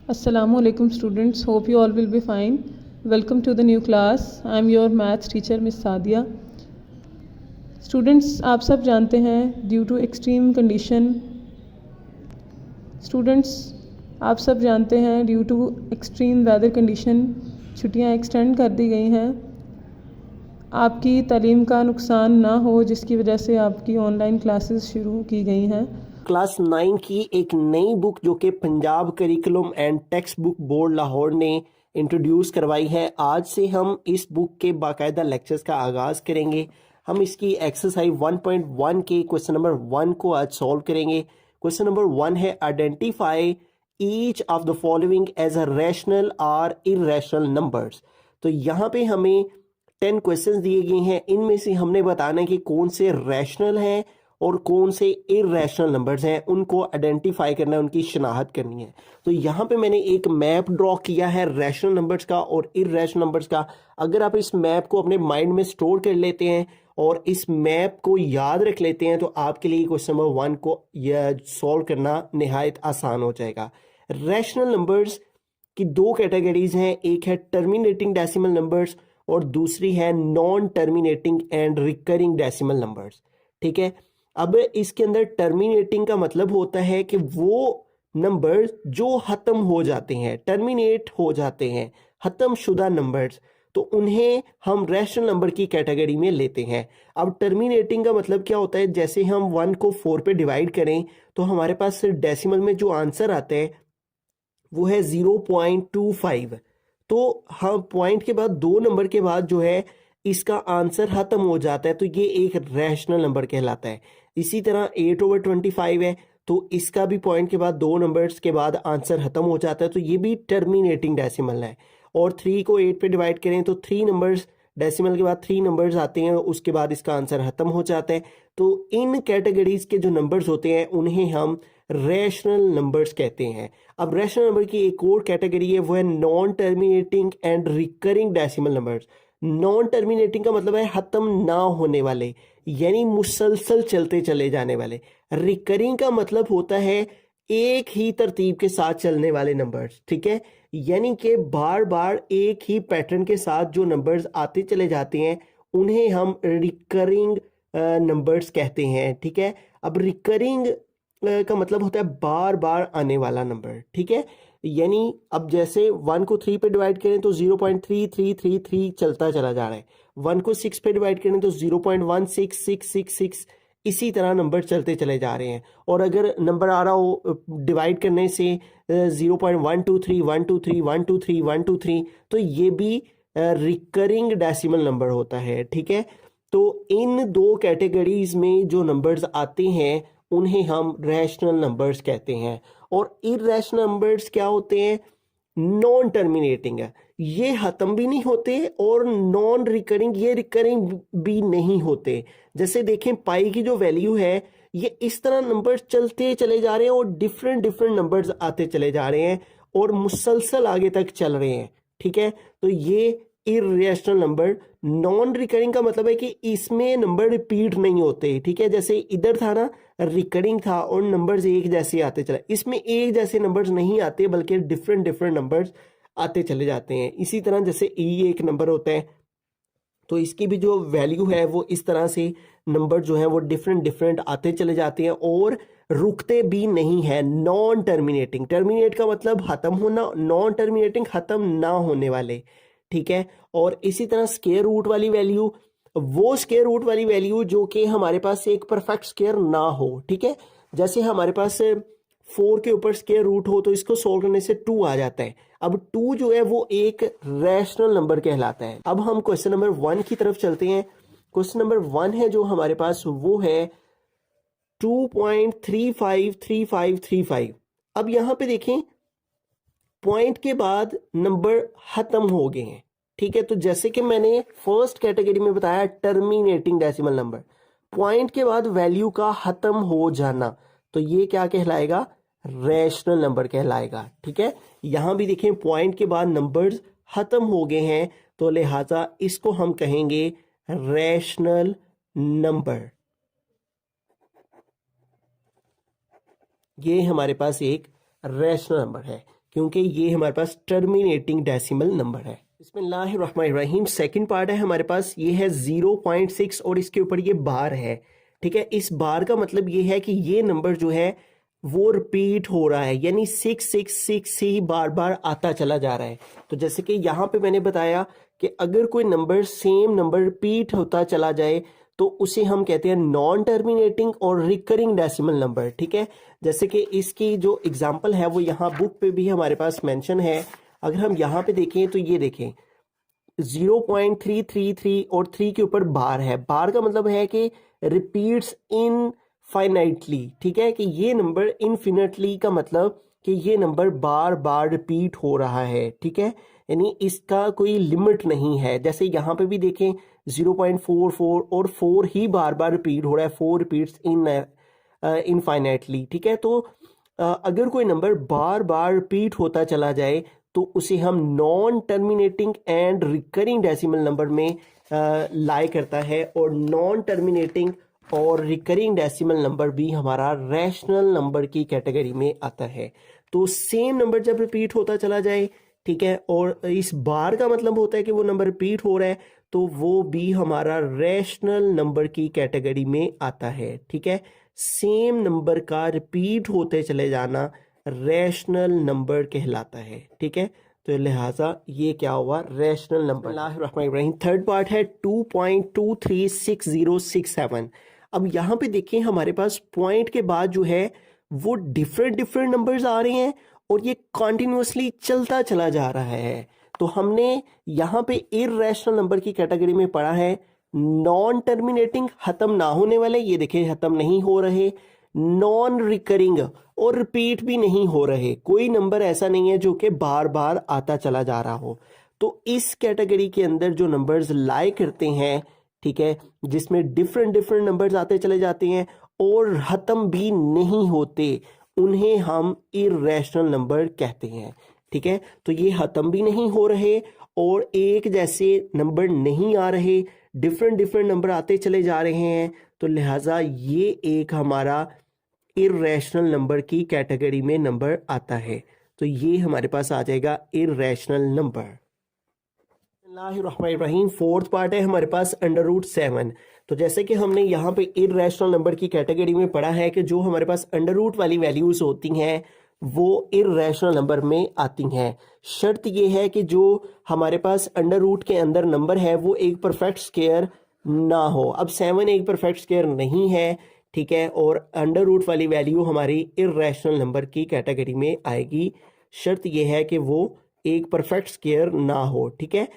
Assalamualaikum students, hope you all will be fine. Welcome to the new class. I am your maths teacher Miss Sadia. Students, आप सब जानते हैं due to extreme condition weather condition छुट्टियां extend कर दी गई हैं। आपकी तालीम का नुकसान ना हो जिसकी वजह से आपकी ऑनलाइन क्लासेस शुरू की गई हैं। क्लास 9 की एक नई बुक जो कि Punjab curriculum and text book board Lahore ने इंट्रोड्यूस करवाई है। आज से हम इस बुक के बाकायदा लेक्चर्स का आगाज़ करेंगे। हम इसकी एक्सरसाइज 1.1 के क्वेश्चन नंबर 1 को आज सॉल्व करेंगे। क्वेश्चन नंबर 1 है identify each of the following as a rational और इर्रेशनल नंबर्स। तो यहाँ पे हमें 10 क्वेश्चंस दिए गए हैं। इनमें से हमने बताना है कि कौन से रैशनल हैं और कौन से इर्रेशनल नंबर्स हैं, उनको आइडेंटिफाई करना है, उनकी शनाख्त करनी है। तो यहाँ पे मैंने एक मैप ड्रॉ किया है रैशनल नंबर्स का और इर्रेशनल नंबर्स का। अगर आप इस मैप को अपने माइंड में स्टोर कर लेते हैं और इस मैप को याद रख लेते हैं तो आपके लिए क्वेश्चन नंबर 1 को सॉल्व करना निहायत आसान हो जाएगा। रैशनल नंबर्स की दो कैटेगरीज हैं, एक है टर्मिनेटिंग डेसिमल नंबर्स और दूसरी है non terminating and recurring decimal numbers. ठीक है, अब इसके अंदर टर्मिनेटिंग का मतलब होता है कि वो नंबर्स जो खत्म हो जाते हैं, टर्मिनेट हो जाते हैं, खत्म शुदा नंबर्स, तो उन्हें हम रैशनल नंबर की कैटेगरी में लेते हैं। अब टर्मिनेटिंग का मतलब क्या होता है, जैसे हम 1 को 4 पे डिवाइड करें तो हमारे पास डेसिमल में जो आंसर आता है वो है 0.25। तो हम पॉइंट के बाद 2 नंबर के बाद जो है इसका आंसर खत्म हो जाता है, तो ये एक रैशनल नंबर कहलाता है। इसी तरह 8/25 है, तो इसका भी पॉइंट के बाद 2 नंबर्स के बाद आंसर खत्म हो जाता है, तो ये भी टर्मिनेटिंग डेसिमल है। और 3 को 8 पे डिवाइड करें तो 3 नंबर्स, डेसिमल के बाद 3 नंबर्स आते हैं, उसके बाद इसका आंसर खत्म हो जाता है। तो इन कैटेगरीज के जो नंबर्स होते हैं उन्हें हम रैशनल नंबर्स कहते हैं। अब रैशनल नंबर की एक और कैटेगरी है, वो है non terminating and recurring decimal numbers. Non terminating का मतलब है खत्म ना होने वाले, यानी मुसलसल चलते चले जाने वाले। रिकरिंग का मतलब होता है एक ही तरतीब के साथ चलने वाले नंबर्स। ठीक है, यानी कि बार बार एक ही पैटर्न के साथ जो नंबर्स आते चले जाते हैं उन्हें हम रिकरिंग नंबर्स कहते हैं। ठीक है, अब रिकरिंग का मतलब होता है बार बार आने वाला नंबर। ठीक है, यानी अब जैसे 1 को 3 पे डिवाइड करें तो 0.3333 चलता चला जा रहा है। 1 को 6 पे डिवाइड करें तो 0.16666, इसी तरह नंबर चलते चले जा रहे हैं। और अगर नंबर आ रहा हो डिवाइड करने से 0.123 123 123 123, तो ये भी रिकरिंग डेसिमल नंबर होता है। ठीक है, तो इन दो कैटेगरीज में जो नंबर्स आते हैं उन्हें हम रैशनल नंबर्स कहते हैं। और इर्रेशनल नंबर्स क्या होते हैं, नॉन टर्मिनेटिंग है, ये खत्म भी नहीं होते, और नॉन रिकरिंग, ये रिकरिंग भी नहीं होते। जैसे देखें पाई की जो वैल्यू है, ये इस तरह नंबर्स चलते चले जा रहे हैं और डिफरेंट डिफरेंट नंबर्स आते चले जा रहे हैं और मुसलसल आगे तक चल रहे हैं। ठीक है, तो ये इर्रेशनल नंबर। नॉन रिकरिंग का मतलब है कि इसमें नंबर रिपीट नहीं होते। ठीक है, जैसे इधर था ना, रिकरिंग था और नंबर्स एक जैसे आते चले, इसमें एक जैसे नंबर्स नहीं आते बल्कि डिफरेंट डिफरेंट नंबर्स आते चले जाते हैं। इसी तरह जैसे ई एक नंबर होता है तो इसकी भी जो वैल्यू है वो इस तरह से नंबर जो है वो डिफरेंट डिफरेंट आते चले जाते हैं और रुकते भी नहीं है। नॉन टर्मिनेटिंग, टर्मिनेट का मतलब खत्म होना, नॉन टर्मिनेटिंग खत्म ना होने वाले। ठीक है, और इसी तरह स्क्वायर रूट वाली वैल्यू, वो स्क्वायर रूट वाली वैल्यू जो कि हमारे पास एक परफेक्ट स्क्वायर ना हो। ठीक है, जैसे हमारे पास 4 के ऊपर स्क्वायर रूट हो तो इसको सोल्व करने से 2 आ जाता है। अब 2 जो है वो एक रैशनल नंबर कहलाता है। अब हम क्वेश्चन नंबर 1 की तरफ चलते हैं। क्वेश्चन नंबर 1 है जो हमारे पास वो है 2.353535। अब यहां पे देखें पॉइंट के बाद नंबर खत्म हो गए हैं। ठीक है, तो जैसे कि मैंने फर्स्ट कैटेगरी में बताया टर्मिनेटिंग डेसिमल नंबर, पॉइंट के बाद वैल्यू का खत्म हो जाना, तो ये क्या कहलाएगा, रैशनल नंबर कहलाएगा। ठीक है, यहां भी देखें पॉइंट के बाद नंबर्स खत्म हो गए हैं तो लिहाजा इसको हम कहेंगे रैशनल नंबर। ये हमारे पास एक रैशनल नंबर है क्योंकि ये हमारे पास टर्मिनेटिंग डेसिमल नंबर है। बिस्मिल्लाहिर्रहमानिर्रहीम। सेकंड पार्ट है हमारे पास, ये है 0.6 और इसके ऊपर ये बार है। ठीक है, इस बार का मतलब ये है कि ये नंबर जो है वो रिपीट हो रहा है, यानी 666 ही बार बार आता चला जा रहा है। तो जैसे कि यहाँ पे मैंने बताया कि अगर कोई नंबर सेम नंबर रिपीट होता चला जाए तो उसे हम कहते हैं नॉन टर्मिनेटिंग और रिकरिंग डेसिमल नंबर। ठीक है, जैसे कि इसकी जो एग्जांपल है वो यहाँ बुक पे भी हमारे पास मेंशन है। अगर हम यहाँ पे देखें तो ये देखें 0.333 और 3 के ऊपर बार है। बार का मतलब है कि रिपीट्स इनफाइनाइटली। ठीक है, कि ये नंबर इनफिनिटली का मतलब कि ये नंबर बार बार रिपीट हो रहा है। ठीक है, यानी इसका कोई लिमिट नहीं है। जैसे यहाँ पे भी देखें 0.44 और 4 ही बार बार रिपीट हो रहा है, 4 रिपीट्स इनफाइनाइटली। ठीक है, तो अगर कोई नंबर बार बार रिपीट होता चला जाए तो उसे हम non terminating and recurring decimal number में लाई करता है। और नॉन टर्मिनेटिंग और रिकरिंग डेसिमल नंबर भी हमारा रैशनल नंबर की कैटेगरी में आता है। तो सेम नंबर जब रिपीट होता चला जाए, ठीक है, और इस बार का मतलब होता है कि वो नंबर रिपीट हो रहा है, तो वो भी हमारा रैशनल नंबर की कैटेगरी में आता है। ठीक है, सेम नंबर का रिपीट होते चले जाना रैशनल नंबर कहलाता है। ठीक है, तो लिहाजा ये क्या हुआ, रैशनल नंबर। थर्ड पार्ट है 2.236067। अब यहाँ पे देखिए हमारे पास पॉइंट के बाद जो है वो डिफरेंट डिफरेंट नंबर्स आ रहे हैं और ये कॉन्टिन्यूसली चलता चला जा रहा है। तो हमने यहाँ पे इररेशनल नंबर की कैटेगरी में पढ़ा है नॉन टर्मिनेटिंग, खत्म ना होने वाले, ये देखिए खत्म नहीं हो रहे, नॉन रिकरिंग और रिपीट भी नहीं हो रहे। कोई नंबर ऐसा नहीं है जो कि बार बार आता चला जा रहा हो। तो इस कैटेगरी के अंदर जो नंबर्स लाई करते हैं, ठीक है, जिसमें डिफरेंट डिफरेंट नंबर्स आते चले जाते हैं और खत्म भी नहीं होते, उन्हें हम इररेशनल नंबर कहते हैं। ठीक है, तो ये खत्म भी नहीं हो रहे और एक जैसे नंबर नहीं आ रहे, डिफरेंट डिफरेंट नंबर आते चले जा रहे हैं, तो लिहाजा ये एक हमारा इररेशनल नंबर की कैटेगरी में नंबर आता है। तो ये हमारे पास आ जाएगा इररेशनल नंबर। फोर्थ पार्ट है हमारे अंडर रूट 7। तो जैसे कि हमने यहाँ पे इररेशनल नंबर की कैटेगरी में पढ़ा है कि जो हमारे पास अंडर रूट वाली वैल्यूज होती हैं वो इररेशनल नंबर में आती हैं। शर्त ये है कि जो हमारे पास अंडर रूट के अंदर नंबर है वो एक परफेक्ट स्क्वायर ना हो। अब 7 एक परफेक्ट स्क्वायर नहीं है, ठीक है, और अंडर रूट वाली वैल्यू हमारी इररेशनल नंबर की कैटेगरी में आएगी। शर्त ये है कि वो एक परफेक्ट स्क्वायर ना हो। ठीक है,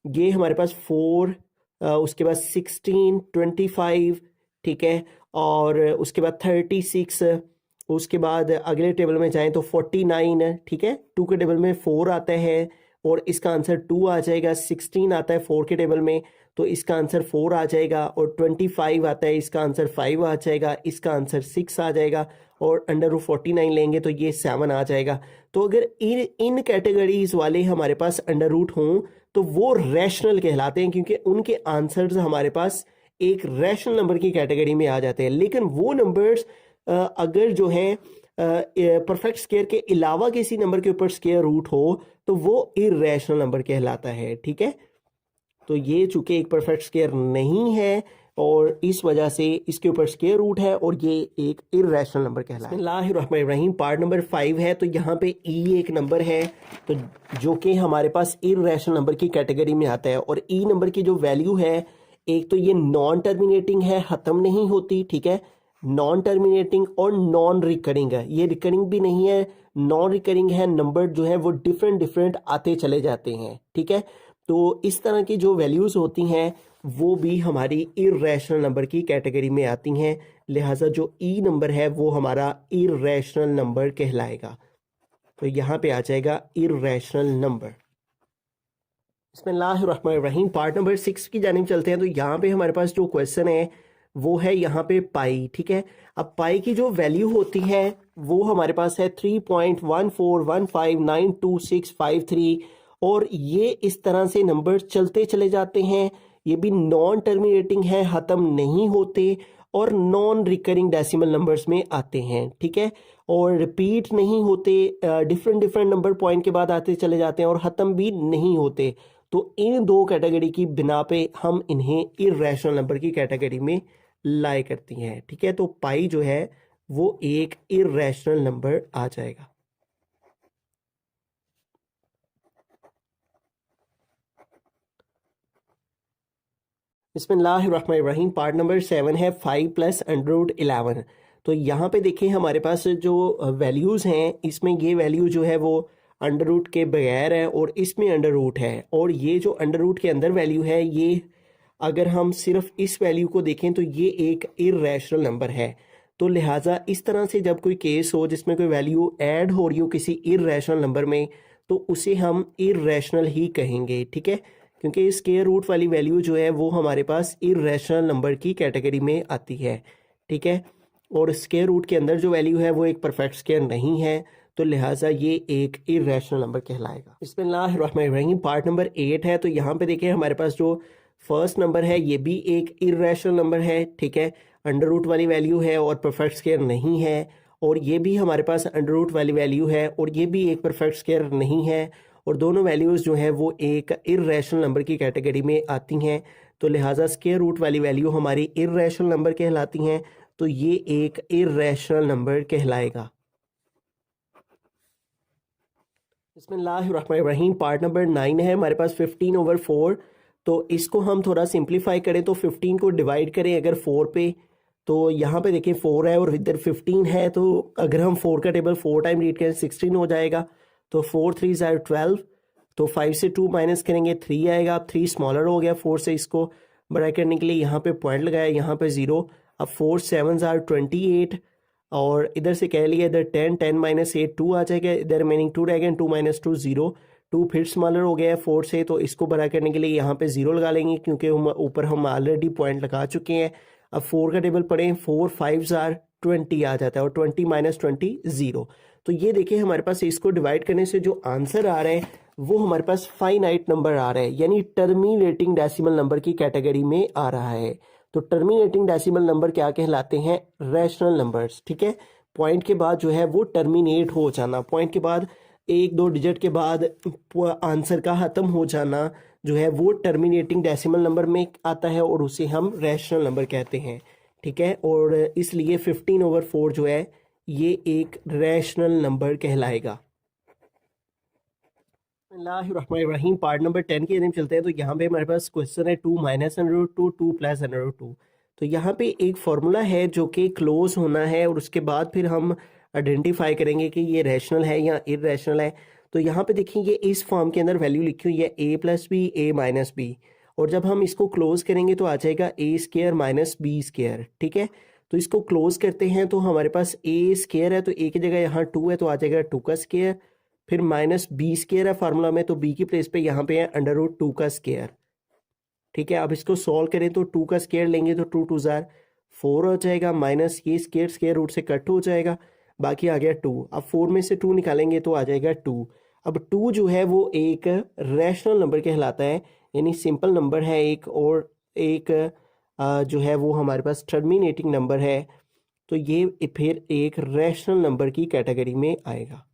ये हमारे पास 4, उसके बाद 16, 25, ठीक है, और उसके बाद 36, उसके बाद अगले टेबल में जाएं तो 49, ठीक है, 2 के टेबल में 4 आता है और इसका आंसर 2 आ जाएगा। 16 आता है 4 के टेबल में तो इसका आंसर 4 आ जाएगा, और 25 आता है इसका आंसर 5 आ जाएगा, इसका आंसर 6 आ जाएगा, और अंडर रूट 49 लेंगे तो ये 7 आ जाएगा। तो अगर इन कैटेगरीज वाले हमारे पास अंडर रूट हों तो वो रैशनल कहलाते हैं, क्योंकि उनके आंसर्स हमारे पास एक रैशनल नंबर की कैटेगरी में आ जाते हैं। लेकिन वो नंबर्स अगर जो है परफेक्ट स्क्वायर के अलावा किसी नंबर के ऊपर स्क्वायर रूट हो तो वो इररेशनल नंबर कहलाता है। ठीक है, तो ये चूंकि एक परफेक्ट स्क्वायर नहीं है और इस वजह से इसके ऊपर स्क्वायर रूट है और ये एक इररेशनल नंबर कहलाता है। बिस्मिल्लाहिर्रहमानिर्रहीम। पार्ट नंबर 5 है, तो यहाँ पे ई एक नंबर है तो जो कि हमारे पास इररेशनल नंबर की कैटेगरी में आता है। और ई नंबर की जो वैल्यू है, एक तो ये नॉन टर्मिनेटिंग है, खत्म नहीं होती, ठीक है, नॉन टर्मिनेटिंग और नॉन रिकरिंग है। ये रिकरिंग भी नहीं है, नॉन रिकरिंग है, नंबर जो है वो डिफरेंट डिफरेंट आते चले जाते हैं। ठीक है, तो इस तरह की जो वैल्यूज होती हैं वो भी हमारी इररेशनल नंबर की कैटेगरी में आती हैं। लिहाजा जो ई नंबर है वो हमारा इररेशनल नंबर कहलाएगा। तो यहाँ पे आ जाएगा इररेशनल नंबर। बिस्मिल्लाहिर्रहमानिर्रहीम। पार्ट नंबर 6 की जानिब चलते हैं। तो यहाँ पे हमारे पास जो क्वेश्चन है वो है यहाँ पे पाई। ठीक है, अब पाई की जो वैल्यू होती है वो हमारे पास है 3.14159265 और ये इस तरह से नंबर चलते चले जाते हैं। ये भी नॉन टर्मिनेटिंग है, खत्म नहीं होते और नॉन रिकरिंग डेसिमल नंबर्स में आते हैं, ठीक है। और रिपीट नहीं होते, डिफरेंट नंबर पॉइंट के बाद आते चले जाते हैं और ख़त्म भी नहीं होते। तो इन दो कैटेगरी की बिना पे हम इन्हें इर्रेशनल नंबर की कैटेगरी में लाई करती हैं, ठीक है। तो पाई जो है वो एक इर्रेशनल नंबर आ जाएगा। बिस्मिल्लाहिर्रहमानिर्रहीम। पार्ट नंबर 7 है 5 प्लस √11। तो यहाँ पे देखिए हमारे पास जो वैल्यूज़ हैं, इसमें ये वैल्यू जो है वो अंडर रूट के बगैर है और इसमें अंडर रूट है, और ये जो अंडर रूट के अंदर वैल्यू है, ये अगर हम सिर्फ इस वैल्यू को देखें तो ये एक इर्रेशनल नंबर है। तो लिहाजा इस तरह से जब कोई केस हो जिसमें कोई वैल्यू ऐड हो रही हो किसी इर्रेशनल नंबर में, तो उसे हम इर्रेशनल ही कहेंगे, ठीक है। क्योंकि स्क्वायर रूट वाली वैल्यू जो है वो हमारे पास इर्रेशनल नंबर की कैटेगरी में आती है, ठीक है। और स्क्वायर रूट के अंदर जो वैल्यू है वो एक परफेक्ट स्क्वायर नहीं है, तो लिहाजा ये एक इर्रेशनल नंबर कहलाएगा। बिस्मिल्लाहिर्रहमानिर्रहीम। पार्ट नंबर 8 है। तो यहाँ पे देखिए हमारे पास जो फर्स्ट नंबर है ये भी एक इर्रेशनल नंबर है, ठीक है। अंडर रूट वाली वैल्यू है और परफेक्ट स्क्वायर नहीं है, और ये भी हमारे पास अंडर रूट वाली वैल्यू है और ये भी एक परफेक्ट स्क्वायर नहीं है, और दोनों वैल्यूज़ जो है वो एक इर्रेशनल नंबर की कैटेगरी में आती हैं। तो लिहाजा स्क्वायर रूट वाली वैल्यू हमारी इर्रेशनल नंबर कहलाती हैं, तो ये एक इर्रेशनल नंबर कहलाएगा। बिस्मिल्लाहिर्रहमानिर्रहीम। पार्ट नंबर 9 है हमारे पास 15/4। तो इसको हम थोड़ा सिंप्लीफाई करें तो 15 को डिवाइड करें अगर 4 पे, तो यहाँ पे देखिए 4 है और इधर 15 है, तो अगर हम 4 का टेबल 4 टाइम रीड करें 16 हो जाएगा। तो 4 3 ज़ार 12, तो 5 से 2 माइनस करेंगे 3 आएगा। अब 3 स्मॉलर हो गया 4 से, इसको बड़ा करने के लिए यहाँ पे पॉइंट लगाया, यहाँ पे 0। अब 4 7 ज़ार 28, और इधर से कह लिया इधर 10 10 माइनस 8 2 आ जाएगा, इधर रिमेनिंग 2 रहेगा, 2 माइनस 2 0। 2 फिर स्मॉलर हो गया है 4 से, तो इसको बड़ा करने के लिए यहाँ पे 0 लगा लेंगे क्योंकि हम ऊपर हम ऑलरेडी पॉइंट लगा चुके हैं। अब 4 का टेबल पढ़ें, 4 5 ज़ार 20 आ जाता है, और 20 माइनस 20 0। तो ये देखिए हमारे पास इसको डिवाइड करने से जो आंसर आ रहा है वो हमारे पास फाइनाइट नंबर आ रहा है, यानी टर्मिनेटिंग डेसिमल नंबर की कैटेगरी में आ रहा है। तो टर्मिनेटिंग डेसिमल नंबर क्या कहलाते हैं? रैशनल नंबर्स, ठीक है। पॉइंट के बाद जो है वो टर्मिनेट हो जाना, पॉइंट के बाद 1-2 डिजिट के बाद आंसर का ख़त्म हो जाना जो है वो टर्मिनेटिंग डेसिमल नंबर में आता है, और उसे हम रैशनल नंबर कहते हैं, ठीक है। और इसलिए 15/4 जो है ये एक रैशनल नंबर कहलाएगा। बिस्मिल्लाहिर्रहमानिर्रहीम। पार्ट नंबर 10 की तरफ चलते हैं। तो यहाँ पे हमारे पास क्वेश्चन है 2 माइनस √2 2 प्लस √2। तो यहाँ पे एक फॉर्मूला है जो कि क्लोज होना है, और उसके बाद फिर हम आइडेंटिफाई करेंगे कि ये रैशनल है या इर्रेशनल है। तो यहाँ पे देखिए ये इस फॉर्म के अंदर वैल्यू लिखी हुई है a + b a - b, और जब हम इसको क्लोज करेंगे तो आ जाएगा a² - b², ठीक है। तो इसको क्लोज करते हैं तो हमारे पास a² है, तो a की जगह यहाँ 2 है, तो आ जाएगा 2 का स्क्वायर, फिर -b² है फार्मूला में, तो b की प्लेस पे यहाँ पे है √2 का स्क्वायर, ठीक है। अब इसको सॉल्व करें तो 2 का स्क्वायर लेंगे तो 2 2 ज़ार 4 हो जाएगा, माइनस ये स्क्वायर रूट से कट हो जाएगा, बाकी आ गया 2। अब 4 में से 2 निकालेंगे तो आ जाएगा 2। अब 2 जो है वो एक रैशनल नंबर कहलाता है, यानी सिंपल नंबर है एक, और एक जो है वो हमारे पास टर्मिनेटिंग नंबर है, तो ये फिर एक रैशनल नंबर की कैटेगरी में आएगा।